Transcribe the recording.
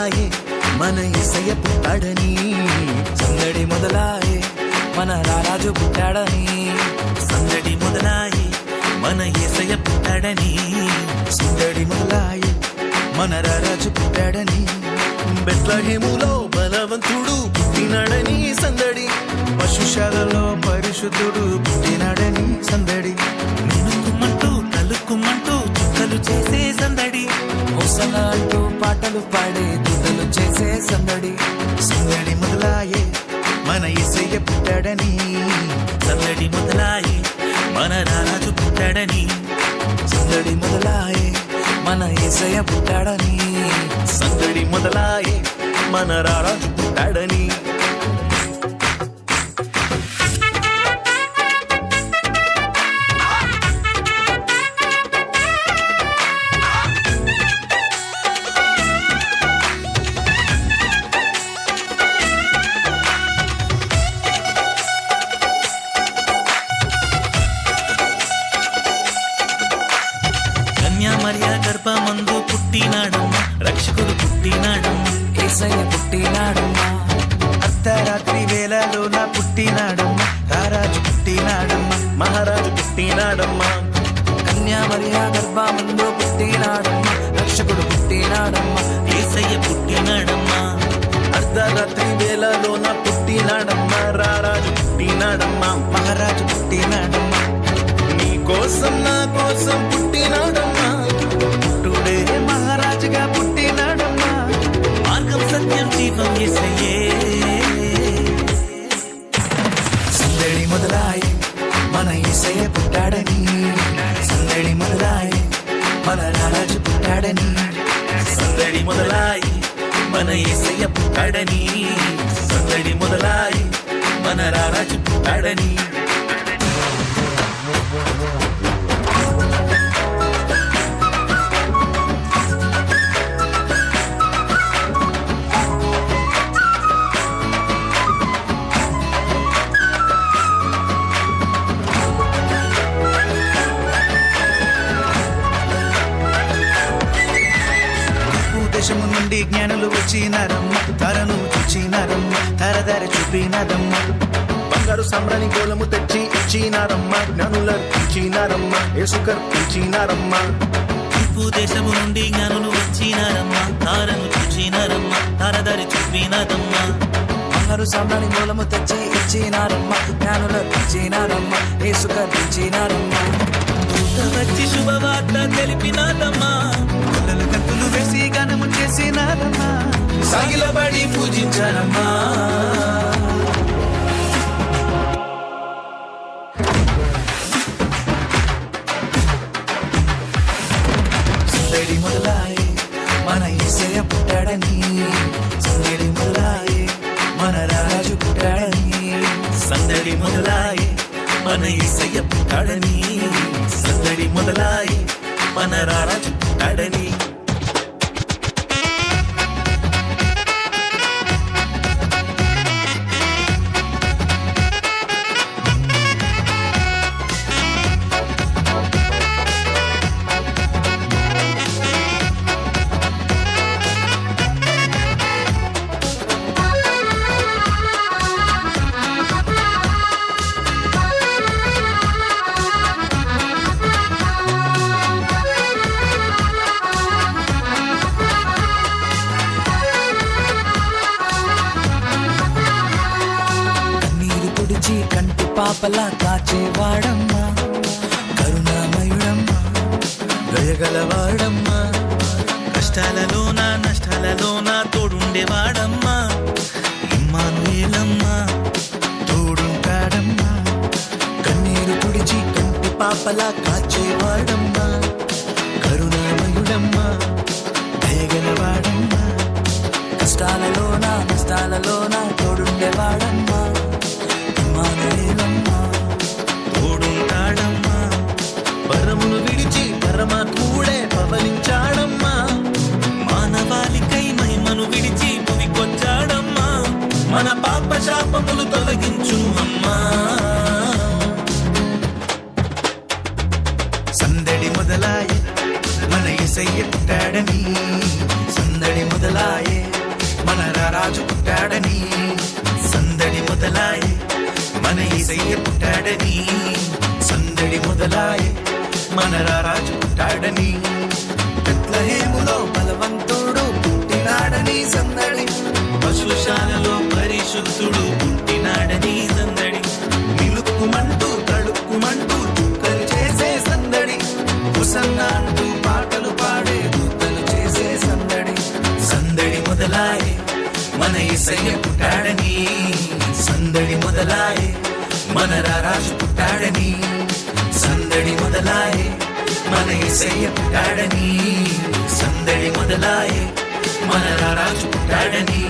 మొదలాయే మన యేసయ్య పుట్టాడని, సందడి మొదలాయే మన రారాజు పుట్టాడని, సందడి మొదలాయే మన యేసయ్య పుట్టాడని, సందడి మొదలాయే మన రారాజు పుట్టాడని, బెత్లహేములో బలవంతుడు పుట్టినాడని సందడి, పశుశాలలో పరిశుద్ధుడు పుట్టినాడని సందడి, మినుకుమంటూ తలుక్కుమంటూ చుక్కలు చేసే సందడి, హోసన్నా అంటూ పాటలు పాడే దూతలు చేసే సందడి, సందడి మొదలాయే మన యేసయ్య పుట్టాడని, సందడి మొదలాయే మన రారాజు పుట్టాడని, సందడి మొదలాయే మన యేసయ్య పుట్టాడని, సందడి మొదలాయే మన రారాజు పుట్టాడని. కన్యామర్య గర్భమందు పుట్టినాడమ్మ, రక్షకుడు పుట్టినాడమ్మ, యేసయ్య పుట్టినాడమ్మా, అర్ధరాత్రి వేళలోన పుట్టినాడమ్మ, రారాజు పుట్టినాడమ్మ, మహారాజు పుట్టినాడమ్మా, కన్యామర్య గర్భమందు పుట్టినాడమ్మ, రక్షకుడు పుట్టినాడమ్మ, యేసయ్య పుట్టినాడమ్మా, అర్ధరాత్రి వేళలోన పుట్టినాడమ్మా, రారాజు పుట్టినాడమ్మా, మహారాజు పుట్టినాడమ్మ, నీ కోసం నా కోసం పుట్టినాడమ్మా, పుట్టుడే మహారాజుగా పుట్టినాడమ్మా, మార్గం సత్యం జీవం యేసయ్యే. సందడి మొదలాయే మన యేసయ్య పుట్టాడని, సందడి మొదలాయే మన రారాజు పుట్టాడని, సందడి మొదలాయి మన యేసయ్య పుట్టాడని, సందడి మొదలాయి మన రారాజు పుట్టాడని. దేశము నుండి జ్ఞానులు వచ్చినారమ్మ, తరను చూచినారమ్మ, తరదారి చూపినాదమ్మ, బంగారు సామ్రాణి గోళము తెచ్చి ఇచ్చినారమ్మా, జ్ఞానుల ఇచ్చినారమ్మా, యేసు కర్పించినారమ్మా, తూర్పు దేశము నుండి జ్ఞానులు వచ్చినారమ్మా, తారను చూచినారమ్మా, తారదారి చూపినాదమ్మా, బంగారు సామ్రాణి మూలము తెచ్చి ఇచ్చినారమ్మ, జ్ఞానుల ఇచ్చినారమ్మ, యేసు కర్పించినారమ్మ, దూత వచ్చి శుభవార్త తెలిపినాదమ్మా, పిల్లలు కత్తులు వేసి గానము చేసినారమ్మ, సాగిలబడి పూజించారమ్మా, సందడి మొదలాయే మన యేసయ్య పుట్టాడని, సందడి మొదలాయే మన రారాజు పుట్టాడని, సందడి మొదలాయి మన యేసయ్య పుట్టాడని, సందడి మొదలాయి మన రారాజు పుట్టాడని. కన్నీరు పొడిచి కంటి పాపలా కాచేవాడమ్మా, కరుణామయుడమ్మా, దయగలవాడమ్మా, కష్టాలలోన నష్టాలలోన తోడుండేవాడమ్మా, ఇమ్మానుయేలమ్మా, తోడుంటాడమ్మా, కన్నీరు పొడిచి కంటి పాపలా కాచేవాడమ్మా, కరుణామయుడమ్మా, దయగలవాడమ్మా, కష్టాలలోన నష్టాలలోన తోడుండేవాడమ్మా, ఇమ్మానుయేలమ్మా, తోడుంటాడమ్మా, పరమును విడిచి పరమాత్ముడే పవలించాడమ్మా, మానవాళికై మహిమను విడిచి భువికొచ్చాడమ్మా, మన పాప శాపములు తొలగించు అమ్మా. సందడి మొదలాయే మన యేసయ్య పుట్టాడని, సందడి మొదలాయే యేసయ్య పుట్టాడని సందడి మొదలాయే మన రారాజు పుట్టాడని బెత్లెహేములో బలవంతుడు పుట్టినాడని సందడి పశుశాలలో పరిశుద్ధుడు పుట్టినాడని సందడి మిలుక్కుమంటూ తడుక్కుమంటూ చుక్కలు చేసే సందడి హోసన్నా అంటూ పాటలు పాడే దూతలు చేసే సందడి సందడి మొదలాయే మన యేసయ్య పుట్టాడని సందడి మొదలాయే మన రారాజు పుట్టాడని సందడి మొదలాయే మన యేసయ్య పుట్టాడని సందడి మొదలాయే మన రారాజు పుట్టాడని